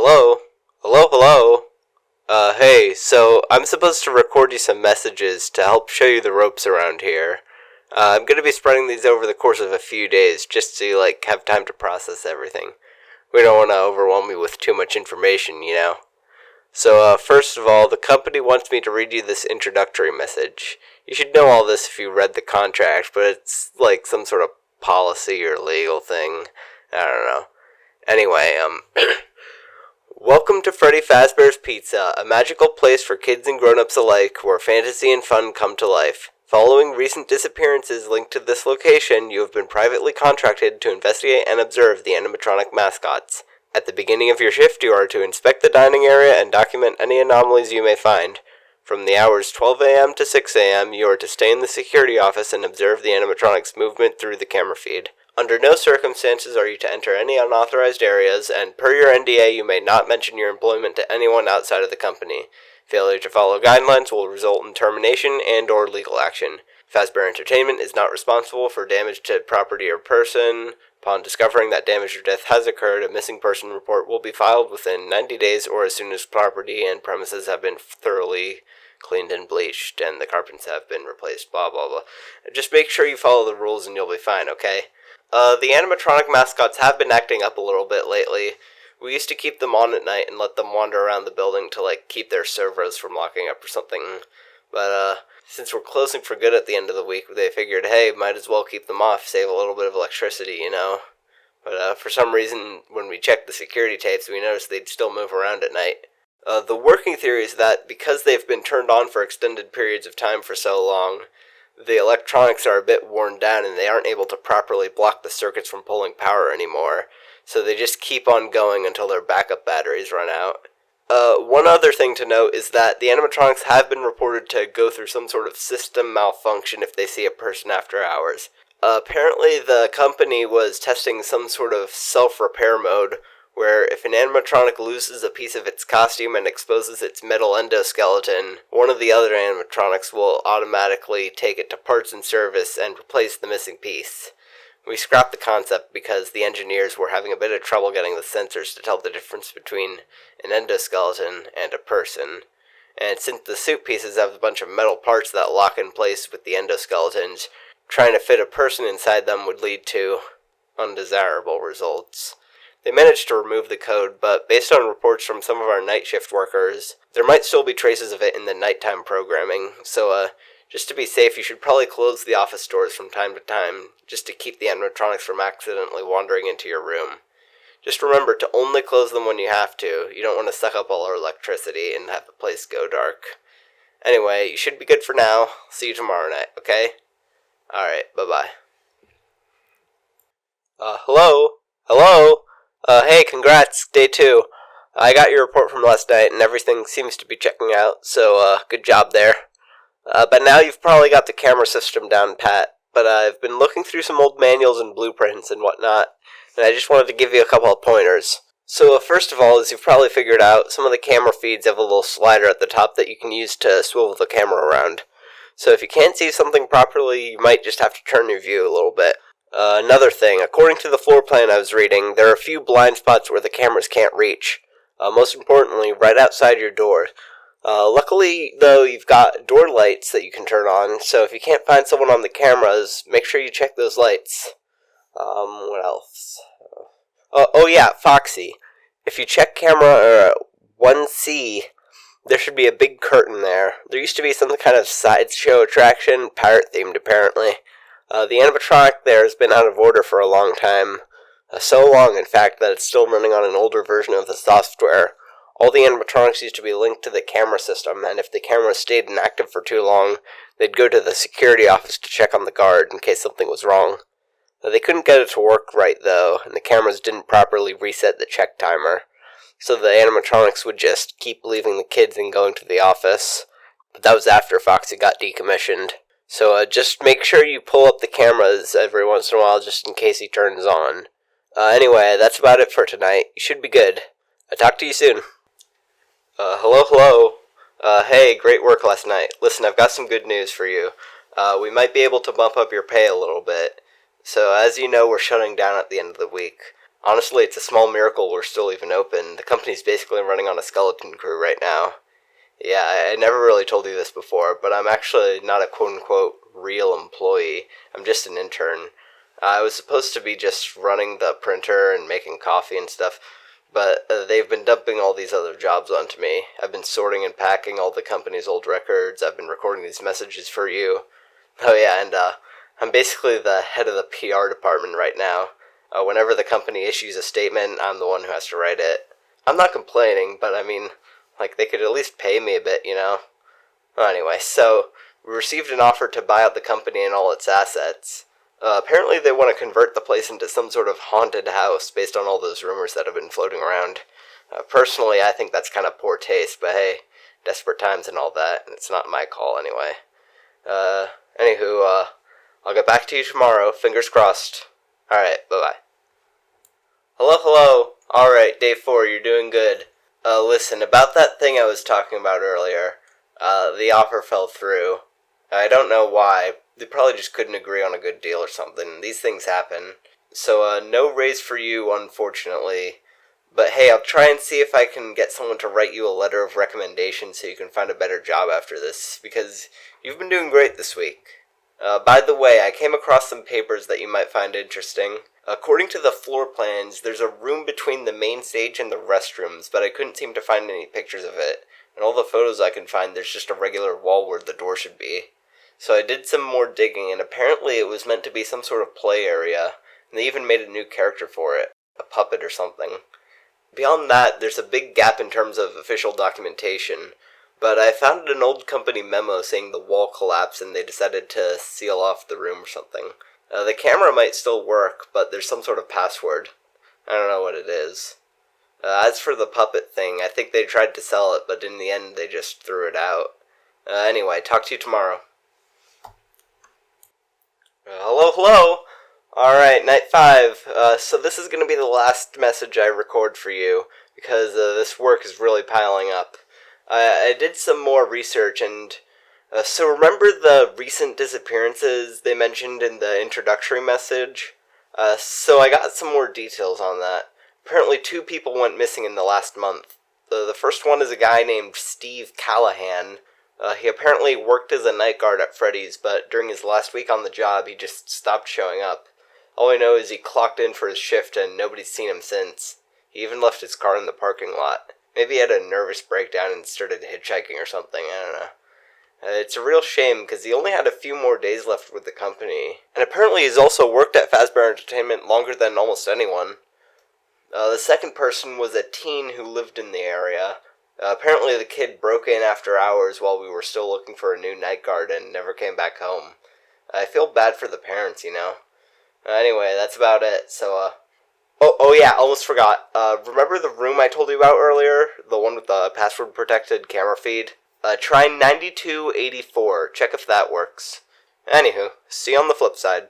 Hello? Hello? Hey, so I'm supposed to record you some messages to help show you the ropes around here. I'm gonna be spreading these over the course of a few days, just so you, have time to process everything. We don't want to overwhelm you with too much information, you know? So, first of all, the company wants me to read you this introductory message. You should know all this if you read the contract, but it's like some sort of policy or legal thing. I don't know. Anyway, welcome to Freddy Fazbear's Pizza, a magical place for kids and grown-ups alike, where fantasy and fun come to life. Following recent disappearances linked to this location, you have been privately contracted to investigate and observe the animatronic mascots. At the beginning of your shift, you are to inspect the dining area and document any anomalies you may find. From the hours 12 a.m. to 6 a.m., you are to stay in the security office and observe the animatronics' movement through the camera feed. Under no circumstances are you to enter any unauthorized areas, and per your NDA, you may not mention your employment to anyone outside of the company. Failure to follow guidelines will result in termination and/or legal action. Fazbear Entertainment is not responsible for damage to property or person. Upon discovering that damage or death has occurred, a missing person report will be filed within 90 days or as soon as property and premises have been thoroughly cleaned and bleached and the carpets have been replaced, blah blah blah. Just make sure you follow the rules and you'll be fine, okay? The animatronic mascots have been acting up a little bit lately. We used to keep them on at night and let them wander around the building to, keep their servos from locking up or something. But, since we're closing for good at the end of the week, they figured, hey, might as well keep them off, save a little bit of electricity, you know? But, for some reason, when we checked the security tapes, we noticed they'd still move around at night. The working theory is that because they've been turned on for extended periods of time for so long, the electronics are a bit worn down and they aren't able to properly block the circuits from pulling power anymore, so they just keep on going until their backup batteries run out. One other thing to note is that the animatronics have been reported to go through some sort of system malfunction if they see a person after hours. Apparently the company was testing some sort of self-repair mode, where if an animatronic loses a piece of its costume and exposes its metal endoskeleton, one of the other animatronics will automatically take it to parts and service and replace the missing piece. We scrapped the concept because the engineers were having a bit of trouble getting the sensors to tell the difference between an endoskeleton and a person. And since the suit pieces have a bunch of metal parts that lock in place with the endoskeletons, trying to fit a person inside them would lead to undesirable results. They managed to remove the code, but based on reports from some of our night shift workers, there might still be traces of it in the nighttime programming, so just to be safe, you should probably close the office doors from time to time, just to keep the animatronics from accidentally wandering into your room. Just remember to only close them when you have to. You don't want to suck up all our electricity and have the place go dark. Anyway, you should be good for now. See you tomorrow night, okay? Alright, bye-bye. Hello? Hey, congrats, day 2. I got your report from last night and everything seems to be checking out, so, good job there. But now you've probably got the camera system down pat, but I've been looking through some old manuals and blueprints and whatnot, and I just wanted to give you a couple of pointers. So, first of all, as you've probably figured out, some of the camera feeds have a little slider at the top that you can use to swivel the camera around. So if you can't see something properly, you might just have to turn your view a little bit. Another thing, according to the floor plan I was reading, there are a few blind spots where the cameras can't reach. Most importantly, right outside your door. Luckily, though, you've got door lights that you can turn on, so if you can't find someone on the cameras, make sure you check those lights. What else? Oh yeah, Foxy. If you check camera 1C, there should be a big curtain there. There used to be some kind of sideshow attraction, pirate-themed apparently. The animatronic there has been out of order for a long time. So long, in fact, that it's still running on an older version of the software. All the animatronics used to be linked to the camera system, and if the camera stayed inactive for too long, they'd go to the security office to check on the guard in case something was wrong. They couldn't get it to work right, though, and the cameras didn't properly reset the check timer. So the animatronics would just keep leaving the kids and going to the office. But that was after Foxy got decommissioned. So just make sure you pull up the cameras every once in a while just in case he turns on. Anyway, that's about it for tonight. You should be good. I'll talk to you soon. Hello? Hey, great work last night. Listen, I've got some good news for you. We might be able to bump up your pay a little bit. So, as you know, we're shutting down at the end of the week. Honestly, it's a small miracle we're still even open. The company's basically running on a skeleton crew right now. Yeah, I never really told you this before, but I'm actually not a quote-unquote real employee. I'm just an intern. I was supposed to be just running the printer and making coffee and stuff, but they've been dumping all these other jobs onto me. I've been sorting and packing all the company's old records. I've been recording these messages for you. Oh yeah, and I'm basically the head of the PR department right now. Whenever the company issues a statement, I'm the one who has to write it. I'm not complaining, but I mean, like, they could at least pay me a bit, you know? Well, anyway, so we received an offer to buy out the company and all its assets. Apparently they want to convert the place into some sort of haunted house based on all those rumors that have been floating around. Personally, I think that's kind of poor taste, but hey, desperate times and all that, and it's not my call anyway. Anywho, I'll get back to you tomorrow, fingers crossed. Alright, bye-bye. Hello. Alright, day 4, you're doing good. Listen, about that thing I was talking about earlier, the offer fell through. I don't know why. They probably just couldn't agree on a good deal or something. These things happen. So, no raise for you, unfortunately. But hey, I'll try and see if I can get someone to write you a letter of recommendation so you can find a better job after this, because you've been doing great this week. By the way, I came across some papers that you might find interesting. According to the floor plans, there's a room between the main stage and the restrooms, but I couldn't seem to find any pictures of it. And all the photos I can find, there's just a regular wall where the door should be. So I did some more digging, and apparently it was meant to be some sort of play area, and they even made a new character for it, a puppet or something. Beyond that, there's a big gap in terms of official documentation, but I found an old company memo saying the wall collapsed and they decided to seal off the room or something. The camera might still work, but there's some sort of password. I don't know what it is. As for the puppet thing, I think they tried to sell it, but in the end they just threw it out. Anyway, talk to you tomorrow. Hello? Alright, night 5. So this is going to be the last message I record for you, because this work is really piling up. I did some more research, and so remember the recent disappearances they mentioned in the introductory message? So I got some more details on that. Apparently 2 people went missing in the last month. The first one is a guy named Steve Callahan. He apparently worked as a night guard at Freddy's, but during his last week on the job, he just stopped showing up. All I know is he clocked in for his shift and nobody's seen him since. He even left his car in the parking lot. Maybe he had a nervous breakdown and started hitchhiking or something, I don't know. It's a real shame because he only had a few more days left with the company. And apparently he's also worked at Fazbear Entertainment longer than almost anyone. The second person was a teen who lived in the area. Apparently the kid broke in after hours while we were still looking for a new night guard and never came back home. I feel bad for the parents, you know. Anyway, that's about it, so, Oh yeah, almost forgot. Remember the room I told you about earlier? The one with the password-protected camera feed? Try 9284. Check if that works. Anywho, see you on the flip side.